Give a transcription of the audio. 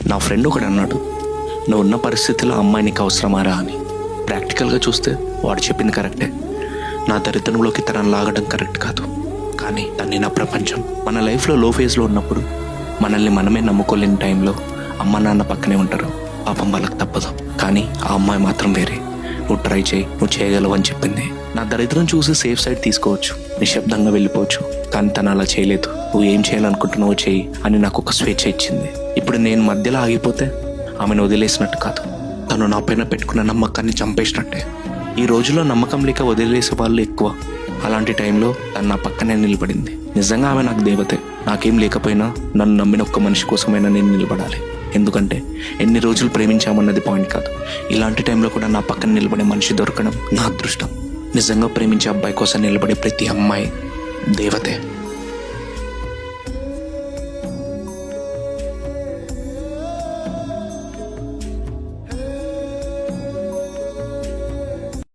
నా ఫ్రెండ్ ఒకడు అన్నాడు, నువ్వు ఉన్న పరిస్థితిలో అమ్మాయి నీకు అవసరమారా అని. ప్రాక్టికల్గా చూస్తే వాడు చెప్పింది కరెక్టే. నా దరిద్రంలోకి తనని లాగడం కరెక్ట్ కాదు, కానీ తన్ని నా ప్రపంచం. మన లైఫ్లో లో ఫేజ్లో ఉన్నప్పుడు మనల్ని మనమే నమ్ముకోలేని టైంలో అమ్మ నాన్న పక్కనే ఉంటారు. పాపం వాళ్ళకి తప్పదు. కానీ ఆ అమ్మాయి మాత్రం వేరే. నువ్వు ట్రై చేయి, నువ్వు చేయగలవు అని చెప్పింది. నా దరిద్రం చూసి సేఫ్ సైడ్ తీసుకోవచ్చు, నిశ్శబ్దంగా వెళ్ళిపోవచ్చు. కానీ తను అలా చేయలేదు. నువ్వు ఏం చేయాలనుకుంటున్నావో చేయి అని నాకు ఒక స్వేచ్ఛ ఇచ్చింది. ఇప్పుడు నేను మధ్యలో ఆగిపోతే ఆమెను వదిలేసినట్టు కాదు, తను నా పైన పెట్టుకున్న నమ్మకాన్ని చంపేసినట్టే. ఈ రోజుల్లో నమ్మకం లేక వదిలేసే వాళ్ళు ఎక్కువ. అలాంటి టైంలో తను నా పక్కనే నిలబడింది. నిజంగా ఆమె నాకు దేవతే. నాకేం లేకపోయినా నన్ను నమ్మిన ఒక్క మనిషి కోసమైనా నేను నిలబడాలి. ఎందుకంటే ఎన్ని రోజులు ప్రేమించామన్నది పాయింట్ కాదు, ఇలాంటి టైంలో కూడా నా పక్కన నిలబడే మనిషి దొరకడం నా అదృష్టం. నిజంగా ప్రేమించే అబ్బాయి కోసం నిలబడే ప్రతి అమ్మాయి దేవతే.